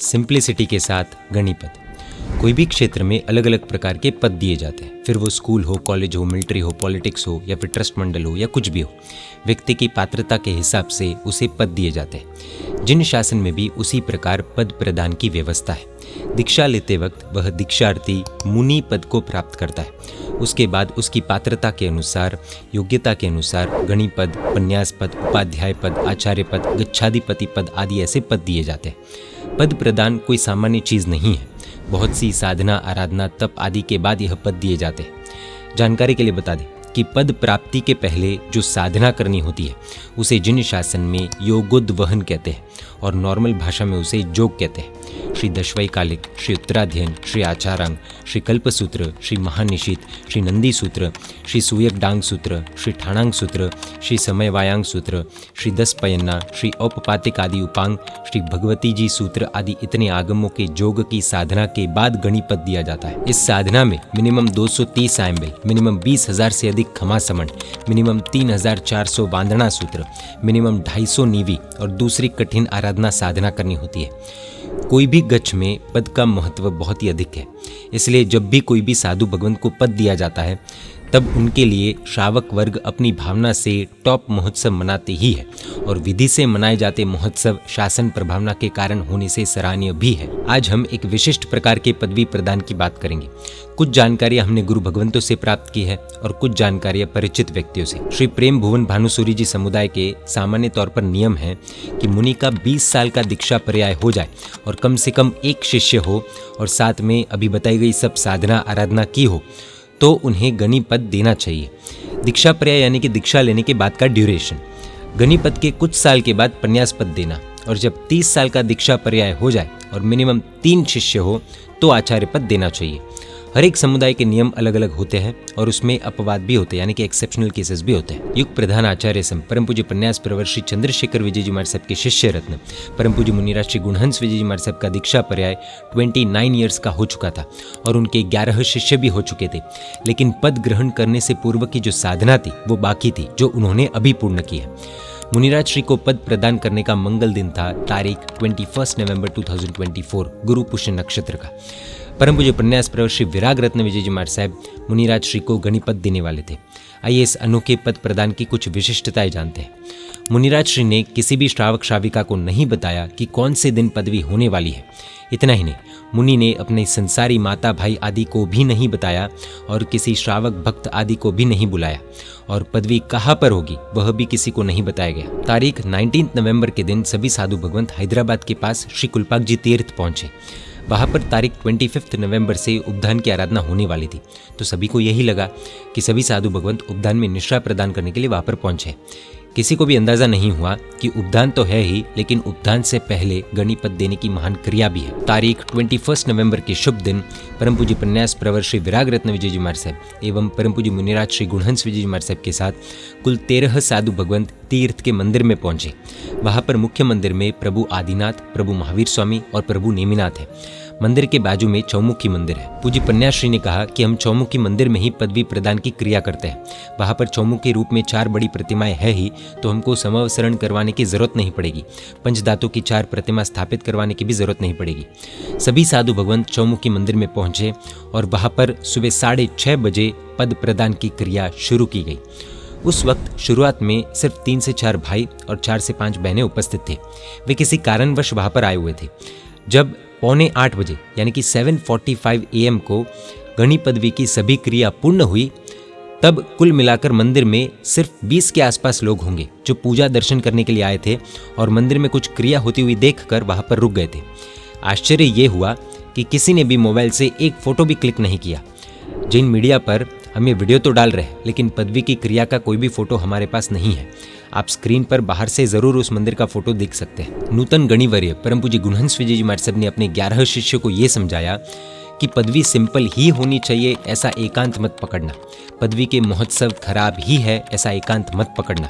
Simplicity के साथ गणिपद। कोई भी क्षेत्र में अलग अलग प्रकार के पद दिए जाते हैं, फिर वो स्कूल हो, कॉलेज हो, मिलिट्री हो, पॉलिटिक्स हो या फिर ट्रस्ट मंडल हो या कुछ भी हो। व्यक्ति की पात्रता के हिसाब से उसे पद दिए जाते हैं। जिन शासन में भी उसी प्रकार पद प्रदान की व्यवस्था है। दीक्षा लेते वक्त वह दीक्षार्थी मुनि पद को प्राप्त करता है। उसके बाद उसकी पात्रता के अनुसार, योग्यता के अनुसार गणिपद, पन्यास पद, उपाध्याय पद, आचार्य पद, गच्छाधिपति पद आदि ऐसे पद दिए जाते हैं। पद प्रदान कोई सामान्य चीज़ नहीं है। बहुत सी साधना, आराधना, तप आदि के बाद यह पद दिए जाते हैं। जानकारी के लिए बता दें कि पद प्राप्ति के पहले जो साधना करनी होती है उसे जिन शासन में योगोद्वहन कहते हैं और नॉर्मल भाषा में उसे जोग कहते हैं। श्री दशवैकालिक, श्री उत्तराध्ययन, श्री आचारांग, श्री कल्पसूत्र, श्री महानिशीत, श्री नंदी सूत्र, श्री सूयकडांग सूत्र, श्री ठाणांग सूत्र, श्री समयवायांग सूत्र, श्री दस पयन्ना, श्री औपपातिक आदि उपांग, श्री भगवती जी सूत्र आदि इतने आगमों के जोग की साधना के बाद गणिपद दिया जाता है। इस साधना में मिनिमम 230 आयम्बिल, मिनिमम 20,000 से अधिक खमासमण, मिनिमम 3,400 वांदना सूत्र, मिनिमम 250 नीवी और दूसरी कठिन आराधना साधना करनी होती है। कोई भी गच्छ में पद का महत्व बहुत ही अधिक है। इसलिए जब भी कोई भी साधु भगवंत को पद दिया जाता है तब उनके लिए श्रावक वर्ग अपनी भावना से टॉप महोत्सव मनाते ही है और विधि से मनाए जाते महोत्सव शासन प्रभावना के कारण होने से सराहनीय भी है। आज हम एक विशिष्ट प्रकार के पदवी प्रदान की बात करेंगे। कुछ जानकारियां हमने गुरु भगवंतों से प्राप्त की है और कुछ जानकारियां परिचित व्यक्तियों से। श्री प्रेम भुवन भानुसूरी जी समुदाय के सामान्य तौर पर नियम है कि मुनि का 20 साल का दीक्षा पर्याय हो जाए और कम से कम एक शिष्य हो और साथ में अभी बताई गई सब साधना आराधना की हो तो उन्हें गणिपद देना चाहिए। दीक्षा पर्याय यानी कि दीक्षा लेने के बाद का ड्यूरेशन। गणिपद के कुछ साल के बाद पन्यास पद देना और जब 30 साल का दीक्षा पर्याय हो जाए और मिनिमम 3 शिष्य हो तो आचार्य पद देना चाहिए। हर एक समुदाय के नियम अलग अलग होते हैं और उसमें अपवाद भी होते हैं, यानी कि एक्सेप्शनल केसेस भी होते हैं। युग प्रधान आचार्य सम परम पूज्य प्रन्यास प्रवर श्री चंद्रशेखर विजय जी महाराज साहब के शिष्य रत्न परम पूज्य मुनिराज श्री गुणहंस विजय जी महाराज साहब का दीक्षा पर्याय 29 ईयर्स का हो चुका था और उनके 11 शिष्य भी हो चुके थे। लेकिन पद ग्रहण करने से पूर्व की जो साधना थी वो बाकी थी, जो उन्होंने अभी पूर्ण की है। मुनिराज श्री को पद प्रदान करने का मंगल दिन था तारीख 21 नवंबर 2024 गुरु पुष्य नक्षत्र का। परम पूज्य प्रन्यास प्रवर श्री विराग रत्न विजय जी महाराज साहब मुनिराज श्री को गणिपद देने वाले थे। आइए इस अनोखे पद प्रदान की कुछ विशिष्टताएं जानते हैं। मुनिराज श्री ने किसी भी श्रावक श्राविका को नहीं बताया कि कौन से दिन पदवी होने वाली है। इतना ही नहीं, मुनि ने अपने संसारी माता भाई आदि को भी नहीं बताया और किसी श्रावक भक्त आदि को भी नहीं बुलाया और पदवी कहाँ पर होगी वह भी किसी को नहीं बताया गया। तारीख 19 नवंबर के दिन सभी साधु भगवंत हैदराबाद के पास श्री कुलपाक जी तीर्थ पहुंचे। वहाँ पर तारीख 25 नवंबर से उपदान की आराधना होने वाली थी, तो सभी को यही लगा कि सभी साधु भगवंत उपदान में निश्रा प्रदान करने के लिए वहाँ पर पहुंचे। किसी को भी अंदाजा नहीं हुआ कि उपदान तो है ही, लेकिन उपदान से पहले गणिपद देने की महान क्रिया भी है। तारीख 21 नवंबर के शुभ दिन परम पूज्य प्रन्यास प्रवर श्री विराग रत्न विजय जी महाराज साहब एवं परम पूज्य मुनिराज श्री गुणहंस विजय जी महाराज साहब के साथ कुल 13 साधु भगवंत तीर्थ के मंदिर में पहुंचे। वहां पर मुख्य मंदिर में प्रभु आदिनाथ, प्रभु महावीर स्वामी और प्रभु नेमिनाथ है। मंदिर के बाजू में चौमुखी मंदिर है। पूज्य पन्याश्री ने कहा कि हम चौमुखी मंदिर में ही पदवी प्रदान की क्रिया करते हैं। वहाँ पर चौमुख के रूप में 4 बड़ी प्रतिमाएं है ही, तो हमको समवसरण करवाने की जरूरत नहीं पड़ेगी। पंचधातु की 4 प्रतिमा स्थापित करवाने की भी जरूरत नहीं पड़ेगी। सभी साधु भगवंत चौमुखी मंदिर में पहुंचे और वहाँ पर सुबह 6:30 बजे पद प्रदान की क्रिया शुरू की गई। उस वक्त शुरुआत में सिर्फ 3 से 4 भाई और 4 से 5 बहनें उपस्थित थे। वे किसी कारणवश वहाँ पर आए हुए थे। जब 7:45 बजे यानी कि 7:45 AM को गणि पदवी की सभी क्रिया पूर्ण हुई, तब कुल मिलाकर मंदिर में सिर्फ 20 के आसपास लोग होंगे जो पूजा दर्शन करने के लिए आए थे और मंदिर में कुछ क्रिया होती हुई देखकर वहाँ पर रुक गए थे। आश्चर्य ये हुआ कि किसी ने भी मोबाइल से एक फोटो भी क्लिक नहीं किया। जिन मीडिया पर हम ये वीडियो तो डाल रहे हैं, लेकिन पदवी की क्रिया का कोई भी फोटो हमारे पास नहीं है। आप स्क्रीन पर बाहर से जरूर उस मंदिर का फोटो देख सकते हैं। नूतन गणिवर्य परम पूज्य गुणहंस विजय जी महाराज साहब ने अपने 11 शिष्यों को ये समझाया कि पदवी सिंपल ही होनी चाहिए ऐसा एकांत मत पकड़ना। पदवी के महोत्सव खराब ही है ऐसा एकांत मत पकड़ना।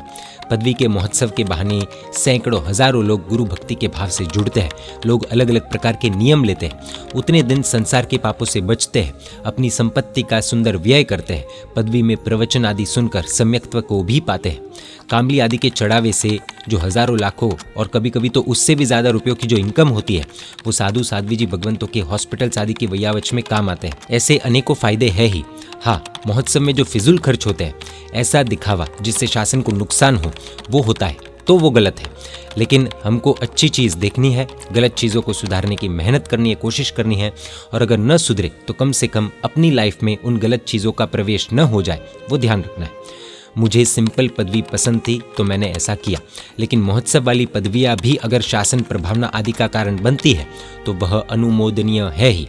पदवी के महोत्सव के बहाने सैकड़ों हजारों लोग गुरु भक्ति के भाव से जुड़ते हैं। लोग अलग अलग प्रकार के नियम लेते हैं, उतने दिन संसार के पापों से बचते हैं, अपनी संपत्ति का सुंदर व्यय करते हैं, पदवी में प्रवचन आदि सुनकर सम्यक्त्व को भी पाते हैं। कामली आदि के चढ़ावे से जो हजारों लाखों और कभी कभी तो उससे भी ज्यादा रुपयों की जो इनकम होती है, वो साधु साध्वी जी भगवंतों के हॉस्पिटल्स आदि के वैयावच में काम आते हैं। ऐसे अनेकों फायदे हैं ही। हाँ, महोत्सव में जो फिजूल खर्च होते हैं, ऐसा दिखावा जिससे शासन को नुकसान हो, वो होता है तो वो गलत है। लेकिन हमको अच्छी चीज़ देखनी है, गलत चीज़ों को सुधारने की मेहनत करनी है, कोशिश करनी है, और अगर न सुधरे तो कम से कम अपनी लाइफ में उन गलत चीज़ों का प्रवेश न हो जाए, वो ध्यान रखना है। मुझे सिंपल पदवी पसंद थी तो मैंने ऐसा किया, लेकिन महोत्सव वाली पदवियाँ भी अगर शासन प्रभावना आदि का कारण बनती है तो वह अनुमोदनीय है ही।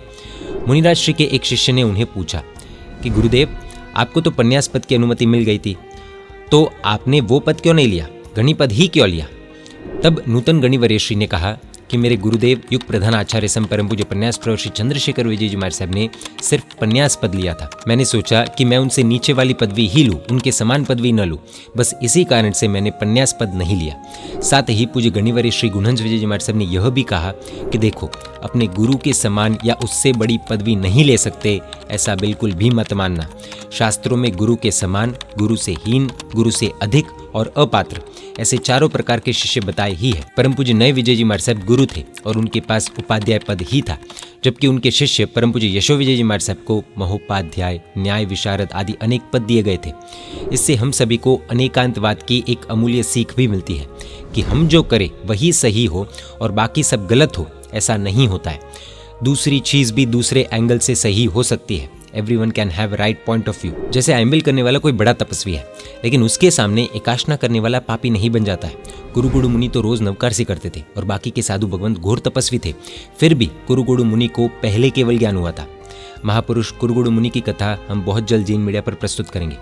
मुनिराज श्री के एक शिष्य ने उन्हें पूछा कि गुरुदेव, आपको तो पन्यास पद की अनुमति मिल गई थी, तो आपने वो पद क्यों नहीं लिया, गणि पद ही क्यों लिया? तब नूतन गणिवर्य श्री ने कहा कि मेरे गुरुदेव युग प्रधान आचार्य सम परम पूज्य पन्यास प्रवर श्री चंद्रशेखर विजय जी महाराज साहब ने सिर्फ पन्यास पद लिया था। मैंने सोचा कि मैं उनसे नीचे वाली पदवी ही लूँ, उनके समान पदवी न लूँ, बस इसी कारण से मैंने पन्यास पद नहीं लिया। साथ ही पूज्य गणिवर्य श्री गुणहंस विजय जी महाराज साहब ने यह भी कहा कि देखो, अपने गुरु के समान या उससे बड़ी पदवी नहीं ले सकते, ऐसा बिल्कुल भी मत मानना। शास्त्रों में गुरु के समान, गुरु से हीन, गुरु से अधिक और अपात्र, ऐसे चारों प्रकार के शिष्य बताए ही है। परम पूज्य नए विजय जी महाराज साहब गुरु थे और उनके पास उपाध्याय पद ही था, जबकि उनके शिष्य परम पूज्य यशो विजय जी महाराज साहब को महोपाध्याय, न्याय विशारद आदि अनेक पद दिए गए थे। इससे हम सभी को अनेकांतवाद की एक अमूल्य सीख भी मिलती है कि हम जो करें वही सही हो और बाकी सब गलत हो, ऐसा नहीं होता है। दूसरी चीज भी दूसरे एंगल से सही हो सकती है। Everyone can have right point of view. जैसे आइम्बिल करने वाला कोई बड़ा तपस्वी है, लेकिन उसके सामने एकाशना करने वाला पापी नहीं बन जाता है। कुरुगुरु मुनि तो रोज नवकारसी करते थे और बाकी के साधु भगवंत घोर तपस्वी थे, फिर भी कुरुगुरु मुनि को पहले केवल ज्ञान हुआ था। महापुरुष कुरुगुरु मुनि की कथा हम बहुत जल्द जीन मीडिया पर प्रस्तुत करेंगे।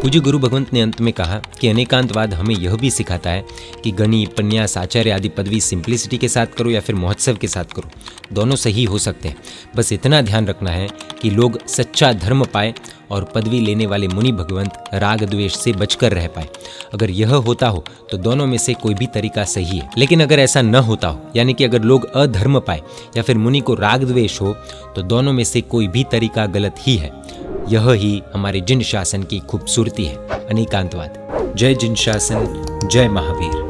पूज्य गुरु भगवंत ने अंत में कहा कि अनेकांतवाद हमें यह भी सिखाता है कि गणि, पन्यास, आचार्य आदि पदवी सिंप्लिसिटी के साथ करो या फिर महोत्सव के साथ करो, दोनों सही हो सकते हैं। बस इतना ध्यान रखना है कि लोग सच्चा धर्म पाए और पदवी लेने वाले मुनि भगवंत राग द्वेष से बचकर रह पाए। अगर यह होता हो तो दोनों में से कोई भी तरीका सही है। लेकिन अगर ऐसा न होता हो, यानी कि अगर लोग अधर्म पाए या फिर मुनि को राग द्वेष हो, तो दोनों में से कोई भी तरीका गलत ही है। यह ही हमारे जिन शासन की खूबसूरती है, अनेकांतवाद। जय जिन शासन, जय महावीर।